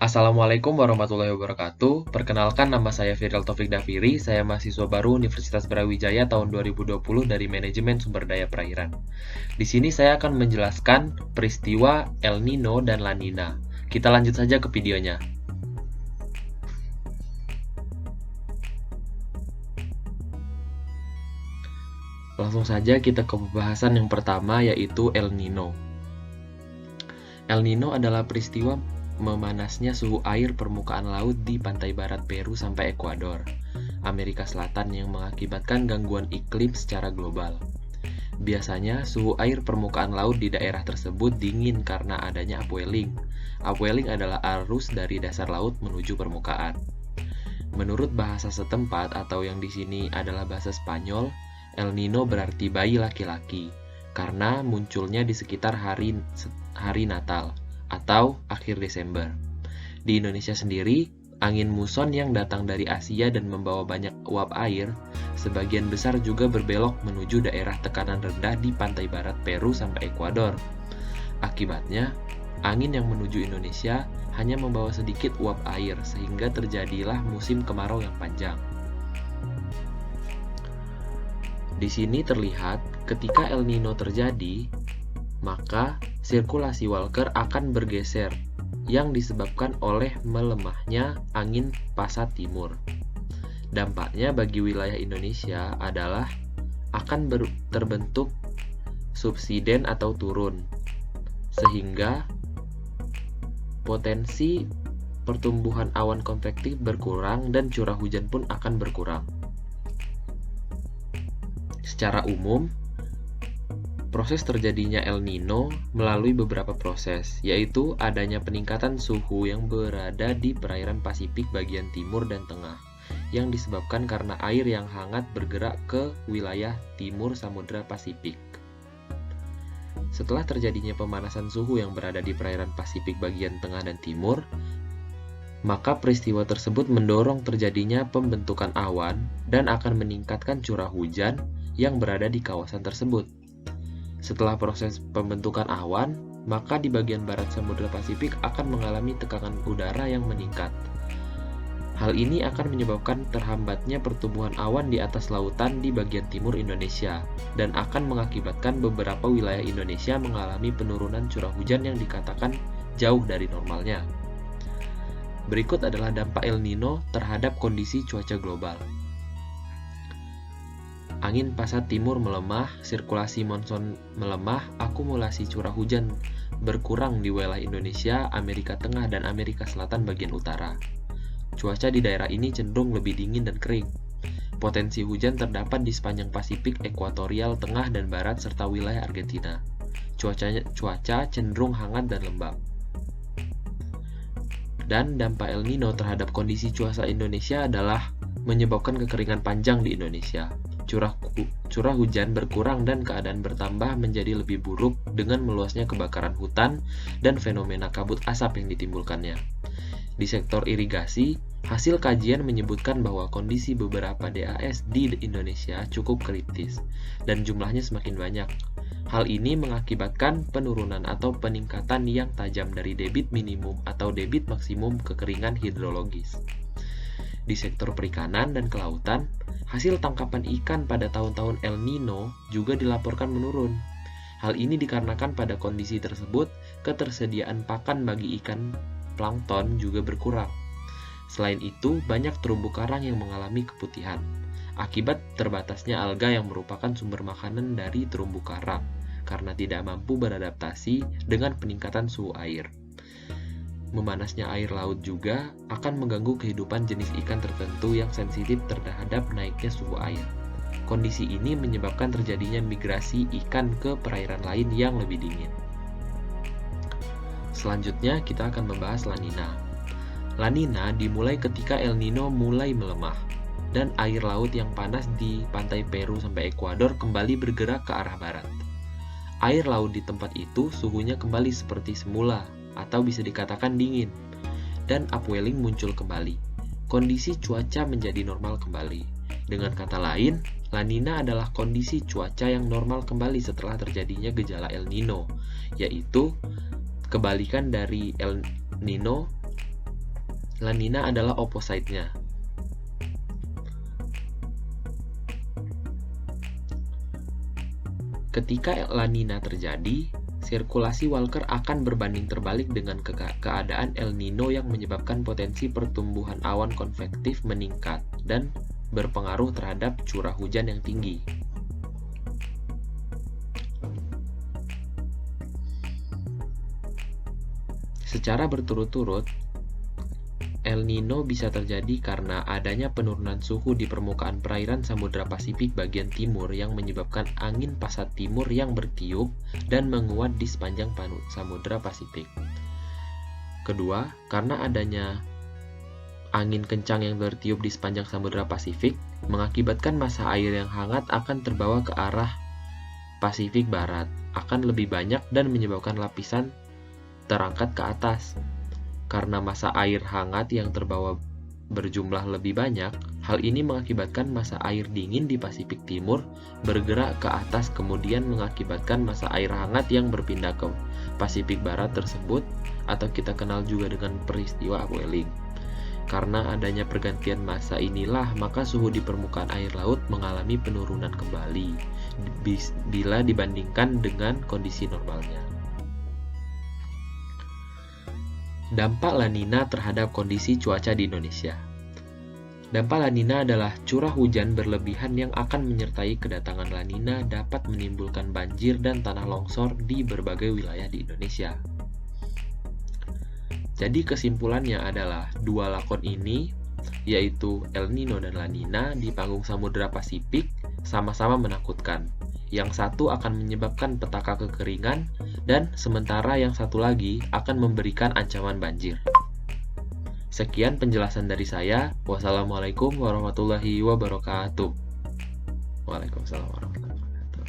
Assalamualaikum warahmatullahi wabarakatuh. Perkenalkan, nama saya Firdaus Taufik Dafiri. Saya mahasiswa baru Universitas Brawijaya tahun 2020 dari Manajemen Sumber Daya Perairan. Di sini saya akan menjelaskan peristiwa El Nino dan La Nina. Kita lanjut saja ke videonya. Langsung saja kita ke pembahasan yang pertama, yaitu El Nino. El Nino adalah peristiwa memanasnya suhu air permukaan laut di pantai barat Peru sampai Ekuador, Amerika Selatan, yang mengakibatkan gangguan iklim secara global. Biasanya, suhu air permukaan laut di daerah tersebut dingin karena adanya upwelling. Upwelling adalah arus dari dasar laut menuju permukaan. Menurut bahasa setempat atau yang di sini adalah bahasa Spanyol, El Nino berarti bayi laki-laki karena munculnya di sekitar hari Natal atau akhir Desember. Di Indonesia sendiri, angin muson yang datang dari Asia dan membawa banyak uap air, sebagian besar juga berbelok menuju daerah tekanan rendah di pantai barat Peru sampai Ekuador. Akibatnya, angin yang menuju Indonesia hanya membawa sedikit uap air sehingga terjadilah musim kemarau yang panjang. Di sini terlihat ketika El Nino terjadi, maka sirkulasi Walker akan bergeser yang disebabkan oleh melemahnya angin pasat timur. Dampaknya bagi wilayah Indonesia adalah akan terbentuk subsiden atau turun, sehingga potensi pertumbuhan awan konvektif berkurang dan curah hujan pun akan berkurang. Secara umum, proses terjadinya El Nino melalui beberapa proses, yaitu adanya peningkatan suhu yang berada di perairan Pasifik bagian timur dan tengah, yang disebabkan karena air yang hangat bergerak ke wilayah timur Samudra Pasifik. Setelah terjadinya pemanasan suhu yang berada di perairan Pasifik bagian tengah dan timur, maka peristiwa tersebut mendorong terjadinya pembentukan awan dan akan meningkatkan curah hujan yang berada di kawasan tersebut. Setelah proses pembentukan awan, maka di bagian barat Samudra Pasifik akan mengalami tekanan udara yang meningkat. Hal ini akan menyebabkan terhambatnya pertumbuhan awan di atas lautan di bagian timur Indonesia dan akan mengakibatkan beberapa wilayah Indonesia mengalami penurunan curah hujan yang dikatakan jauh dari normalnya. Berikut adalah dampak El Nino terhadap kondisi cuaca global. Angin pasat timur melemah, sirkulasi monsun melemah, akumulasi curah hujan berkurang di wilayah Indonesia, Amerika Tengah, dan Amerika Selatan bagian utara. Cuaca di daerah ini cenderung lebih dingin dan kering. Potensi hujan terdapat di sepanjang Pasifik ekuatorial tengah dan barat serta wilayah Argentina. Cuaca cenderung hangat dan lembab. Dan dampak El Nino terhadap kondisi cuaca Indonesia adalah menyebabkan kekeringan panjang di Indonesia. Curah hujan berkurang dan keadaan bertambah menjadi lebih buruk dengan meluasnya kebakaran hutan dan fenomena kabut asap yang ditimbulkannya. Di sektor irigasi, hasil kajian menyebutkan bahwa kondisi beberapa DAS di Indonesia cukup kritis dan jumlahnya semakin banyak. Hal ini mengakibatkan penurunan atau peningkatan yang tajam dari debit minimum atau debit maksimum kekeringan hidrologis. Di sektor perikanan dan kelautan, hasil tangkapan ikan pada tahun-tahun El Nino juga dilaporkan menurun. Hal ini dikarenakan pada kondisi tersebut, ketersediaan pakan bagi ikan plankton juga berkurang. Selain itu, banyak terumbu karang yang mengalami keputihan, akibat terbatasnya alga yang merupakan sumber makanan dari terumbu karang, karena tidak mampu beradaptasi dengan peningkatan suhu air. Memanasnya air laut juga akan mengganggu kehidupan jenis ikan tertentu yang sensitif terhadap naiknya suhu air. Kondisi ini menyebabkan terjadinya migrasi ikan ke perairan lain yang lebih dingin. Selanjutnya kita akan membahas La Nina. La Nina dimulai ketika El Nino mulai melemah dan air laut yang panas di pantai Peru sampai Ekuador kembali bergerak ke arah barat. Air laut di tempat itu suhunya kembali seperti semula atau bisa dikatakan dingin, dan upwelling muncul kembali. Kondisi cuaca menjadi normal kembali. Dengan kata lain, La Nina adalah kondisi cuaca yang normal kembali setelah terjadinya gejala El Nino, yaitu kebalikan dari El Nino La Nina adalah opposite-nya. Ketika La Nina terjadi, sirkulasi Walker akan berbanding terbalik dengan keadaan El Nino yang menyebabkan potensi pertumbuhan awan konvektif meningkat dan berpengaruh terhadap curah hujan yang tinggi. Secara berturut-turut, El Nino bisa terjadi karena adanya penurunan suhu di permukaan perairan Samudra Pasifik bagian timur yang menyebabkan angin pasat timur yang bertiup dan menguat di sepanjang Samudra Pasifik. Kedua, karena adanya angin kencang yang bertiup di sepanjang Samudra Pasifik mengakibatkan massa air yang hangat akan terbawa ke arah Pasifik Barat, akan lebih banyak dan menyebabkan lapisan terangkat ke atas. Karena massa air hangat yang terbawa berjumlah lebih banyak, hal ini mengakibatkan massa air dingin di Pasifik Timur bergerak ke atas, kemudian mengakibatkan massa air hangat yang berpindah ke Pasifik Barat tersebut, atau kita kenal juga dengan peristiwa upwelling. Karena adanya pergantian massa inilah, maka suhu di permukaan air laut mengalami penurunan kembali bila dibandingkan dengan kondisi normalnya. Dampak La Nina terhadap kondisi cuaca di Indonesia. Dampak La Nina adalah curah hujan berlebihan yang akan menyertai kedatangan La Nina dapat menimbulkan banjir dan tanah longsor di berbagai wilayah di Indonesia. Jadi kesimpulannya adalah dua lakon ini, yaitu El Nino dan La Nina di panggung Samudra Pasifik, sama-sama menakutkan. Yang satu akan menyebabkan petaka kekeringan, dan sementara yang satu lagi akan memberikan ancaman banjir. Sekian penjelasan dari saya. Wassalamualaikum warahmatullahi wabarakatuh. Waalaikumsalam warahmatullahi wabarakatuh.